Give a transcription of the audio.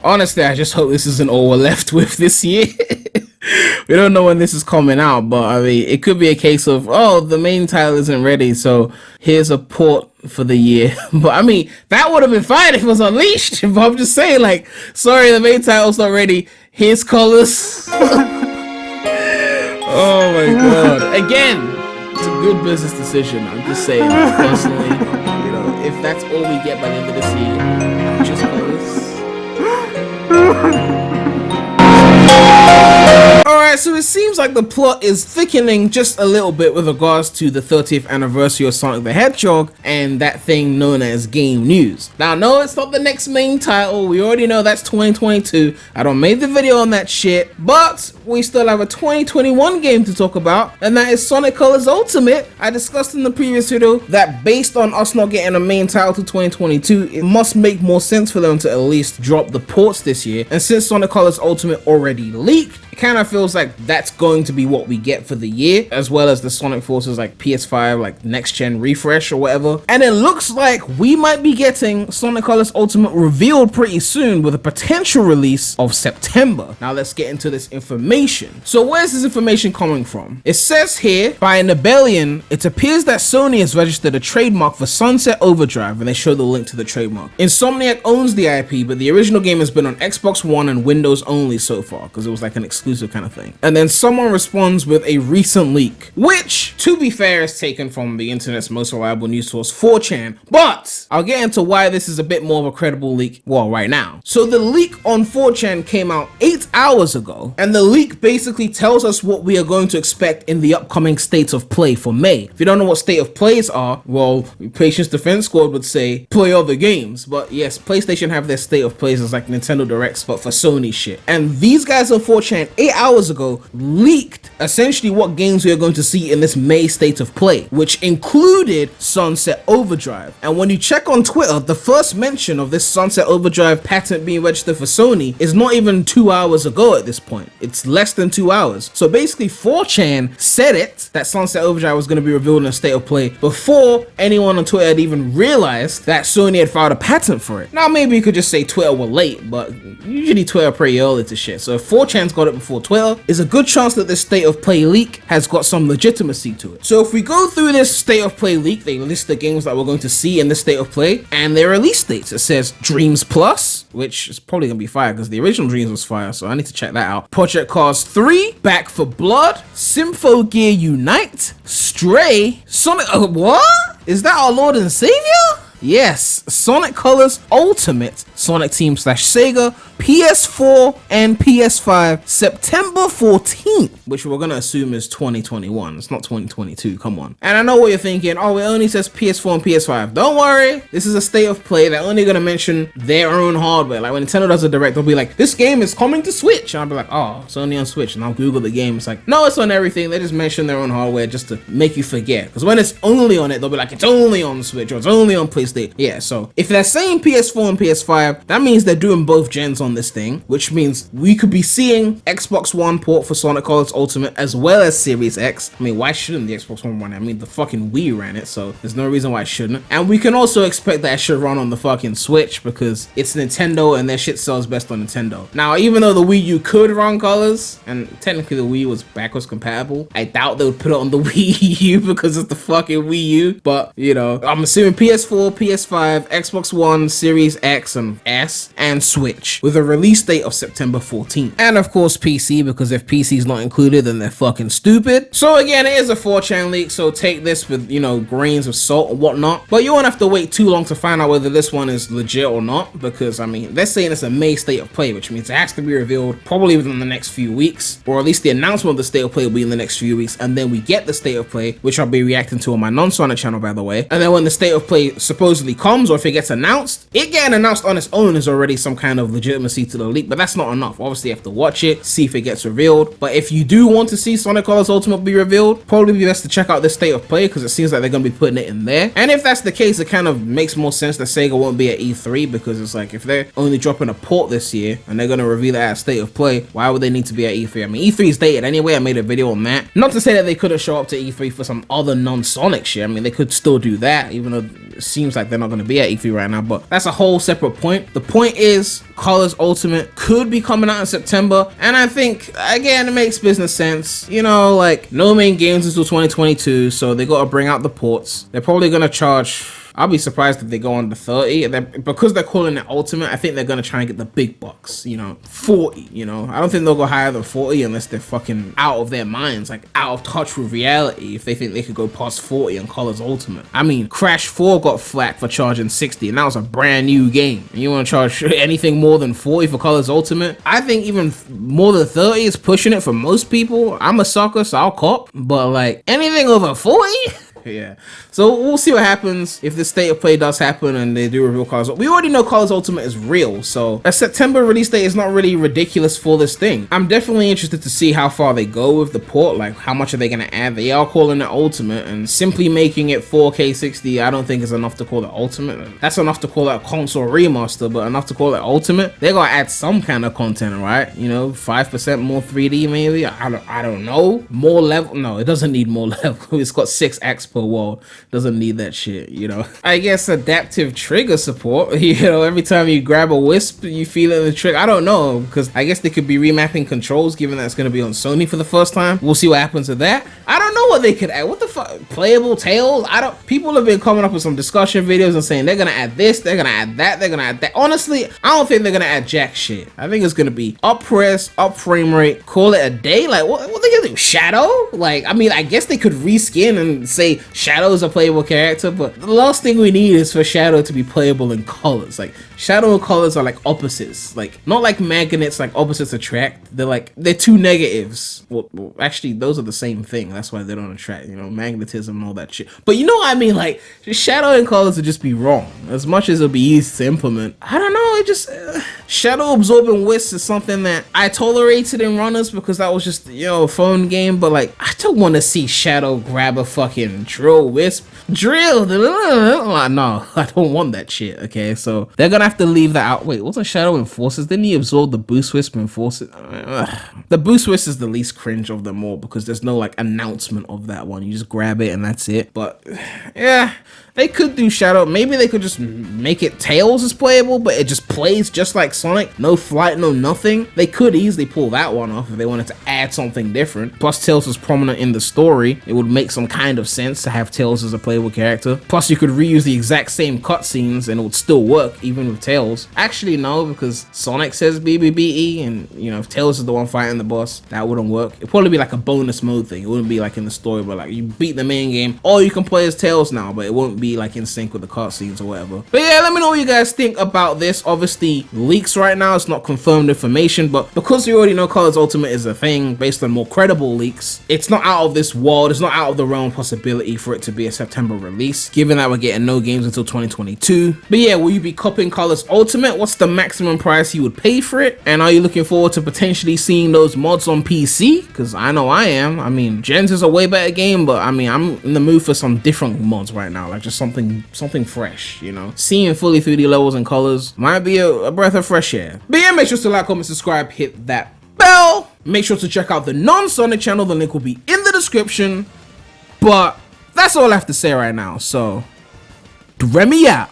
Honestly, I just hope this isn't all we're left with this year. We don't know when this is coming out, but I mean, it could be a case of, oh, the main title isn't ready, so here's a port for the year. But I mean, that would have been fine if it was Unleashed. But I'm just saying, like, sorry, the main title's not ready. Here's colors. Oh my god. Again, it's a good business decision. I'm just saying, personally, you know, if that's all we get by the end of this year, just colors. Alright, so it seems like the plot is thickening just a little bit with regards to the 30th anniversary of Sonic the Hedgehog and that thing known as Game News. Now, no, it's not the next main title. We already know that's 2022. I don't made the video on that shit, but we still have a 2021 game to talk about, and that is Sonic Colors Ultimate. I discussed in the previous video that based on us not getting a main title to 2022, it must make more sense for them to at least drop the ports this year. And since Sonic Colors Ultimate already leaked, it kind of feels like that's going to be what we get for the year, as well as the Sonic Forces like PS5 like next gen refresh or whatever. And it looks like we might be getting Sonic Colors Ultimate revealed pretty soon with a potential release of September. Now let's get into this information. So where's this information coming from? It says here, by Nebelian, it appears that Sony has registered a trademark for Sunset Overdrive, and they show the link to the trademark. Insomniac owns the IP, but the original game has been on Xbox One and Windows only so far, because it was like an exclusive kind of thing. And then someone responds with a recent leak, which, to be fair, is taken from the internet's most reliable news source, 4chan, but I'll get into why this is a bit more of a credible leak, well, right now. So the leak on 4chan came out 8 hours ago, and the leak basically tells us what we are going to expect in the upcoming State of Play for May. If you don't know what State of Plays are, well, Patience Defense Squad would say, play other games, but yes, PlayStation have their State of Plays as like Nintendo Directs, but for Sony shit. And these guys on 4chan 8 hours ago leaked essentially what games we are going to see in this May State of Play, which included Sunset Overdrive. And when you check on Twitter, the first mention of this Sunset Overdrive patent being registered for Sony is not even 2 hours ago at this point. It's less than 2 hours. So basically 4chan said it, that Sunset Overdrive was going to be revealed in a State of Play before anyone on Twitter had even realized that Sony had filed a patent for it. Now maybe you could just say Twitter were late, but usually Twitter pretty early to shit. So if 4chan's got it before Twitter, there's a good chance that this State of Play leak has got some legitimacy to it. So if we go through this State of Play leak, they list the games that we're going to see in this State of Play and their release dates. It says Dreams Plus, which is probably gonna be fire because the original Dreams was fire, so I need to check that out. Project Cars 3, Back for Blood, Sympho Gear Unite, Stray, Sonic, what? Is that our Lord and Savior? Yes, Sonic Colors Ultimate, Sonic Team / Sega, PS4 and PS5, September 14th, which we're gonna assume is 2021. It's not 2022, come on. And I know what you're thinking, oh, it only says PS4 and PS5. Don't worry, this is a State of Play. They're only gonna mention their own hardware. Like when Nintendo does a direct, they'll be like, this game is coming to Switch. And I'll be like, oh, it's only on Switch. And I'll Google the game. It's like, no, it's on everything. They just mention their own hardware just to make you forget. Because when it's only on it, they'll be like, it's only on Switch or it's only on PlayStation. Yeah, so if they're saying PS4 and PS5, that means they're doing both gens on this thing, which means we could be seeing Xbox One port for Sonic Colors Ultimate as well as Series X. I mean, why shouldn't the Xbox One run it? I mean, the fucking Wii ran it, so there's no reason why it shouldn't. And we can also expect that it should run on the fucking Switch because it's Nintendo and their shit sells best on Nintendo. Now, even though the Wii U could run colors, and technically the Wii was backwards compatible, I doubt they would put it on the Wii U because it's the fucking Wii U. But, you know, I'm assuming PS4, PS5, Xbox One, Series X and S, and Switch, with a release date of September 14th. And of course PC, because if PC's not included, then they're fucking stupid. So again, it is a 4chan leak, so take this with, you know, grains of salt and whatnot. But you won't have to wait too long to find out whether this one is legit or not, because I mean, they're saying it's a May State of Play, which means it has to be revealed probably within the next few weeks, or at least the announcement of the State of Play will be in the next few weeks, and then we get the State of Play, which I'll be reacting to on my non-Sonic channel, by the way. And then when the State of Play supposedly comes, or if it gets announced, it getting announced on its own is already some kind of legitimacy to the leak, but that's not enough. Obviously you have to watch it, see if it gets revealed. But if you do want to see Sonic Colors Ultimate be revealed, probably be best to check out this State of Play because it seems like they're going to be putting it in there. And if that's the case, it kind of makes more sense that Sega won't be at E3, because it's like, if they're only dropping a port this year and they're going to reveal that at State of Play, why would they need to be at E3? I mean, E3 is dated anyway. I made a video on that. Not to say that they couldn't show up to E3 for some other non-Sonic shit. I mean, they could still do that, even though it seems like they're not going to be at E3 right now, but that's a whole separate point. The point is, Colors Ultimate could be coming out in September, and I think, again, it makes business sense. You know, like, no main games until 2022, so they got to bring out the ports. They're probably going to charge... I'll be surprised if they go under 30. Because they're calling it Ultimate, I think they're going to try and get the big bucks, you know, 40, you know. I don't think they'll go higher than 40 unless they're fucking out of their minds, like out of touch with reality, if they think they could go past 40 on Colors Ultimate. I mean, Crash 4 got flack for charging 60, and that was a brand new game. And you want to charge anything more than 40 for Colors Ultimate? I think even more than 30 is pushing it for most people. I'm a sucker, so I'll cop. But like, anything over 40? Yeah, so we'll see what happens if the state of play does happen and they do reveal Colors. We already know Colors Ultimate is real, so a September release date is not really ridiculous for this thing. I'm definitely interested to see how far they go with the port, like how much are they going to add. They are calling it Ultimate, and simply making it 4K 60 I don't think is enough to call it Ultimate. That's enough to call it a console remaster, but enough to call it Ultimate? They're going to add some kind of content, right? You know, 5% more 3D maybe? I don't know. More level? No, it doesn't need more level. It's got 6 acts per world. Doesn't need that shit, you know. I guess adaptive trigger support, you know, every time you grab a wisp you feel it in the trigger. I don't know, because I guess they could be remapping controls, given that it's going to be on Sony for the first time. We'll see what happens with that. I don't know what they could add. What the fuck? Playable tails? People have been coming up with some discussion videos and saying they're gonna add this, they're gonna add that, they're gonna add that. Honestly, I don't think they're gonna add jack shit. I think it's gonna be up press, up frame rate, call it a day. Like, what they gonna do? Shadow? Like, I mean, I guess they could reskin and say Shadow is a playable character, but the last thing we need is for Shadow to be playable in Colors. Like, Shadow and Colors are like opposites. Like, not like magnets, like opposites attract. They're two negatives. Well, actually, those are the same thing. That's why they don't attract, you know, magnetism and all that shit. But you know what I mean? Like, Shadow and Colors would just be wrong. As much as it'll be easy to implement, I don't know, it just... Shadow absorbing wisps is something that I tolerated in runners because that was just, you know, a phone game, but like, I don't want to see Shadow grab a fucking drill wisp. Drill! No, I don't want that shit, okay? So, they're gonna have to leave that out. Wait, wasn't Shadow in Forces? Didn't he absorb the boost wisp in Forces? The boost wisp is the least cringe of them all because there's no like announcement of that one. You just grab it and that's it. But, yeah... They could do Shadow. Maybe they could just make it Tails is playable, but it just plays just like Sonic. No flight, no nothing. They could easily pull that one off if they wanted to add something different. Plus, Tails is prominent in the story. It would make some kind of sense to have Tails as a playable character. Plus, you could reuse the exact same cutscenes and it would still work, even with Tails. Actually, no, because Sonic says BBBE, and, you know, if Tails is the one fighting the boss, that wouldn't work. It'd probably be like a bonus mode thing. It wouldn't be like in the story, but like, you beat the main game, or you can play as Tails now, but it won't be like in sync with the cutscenes or whatever. But yeah, let me know what you guys think about this. Obviously, leaks right now, it's not confirmed information, but because we already know Colors Ultimate is a thing based on more credible leaks, it's not out of this world, it's not out of the realm possibility for it to be a September release, given that we're getting no games until 2022. But yeah, will you be copying Colors Ultimate? What's the maximum price you would pay for it? And are you looking forward to potentially seeing those mods on PC? Because I know I am. I mean, Gens is a way better game, but I mean, I'm in the mood for some different mods right now, like just something fresh, you know. Seeing fully 3D levels and colors might be a breath of fresh air. But yeah, make sure to like, comment, subscribe, hit that bell. Make sure to check out the non-Sonic channel. The link will be in the description. But that's all I have to say right now. So, Premy out.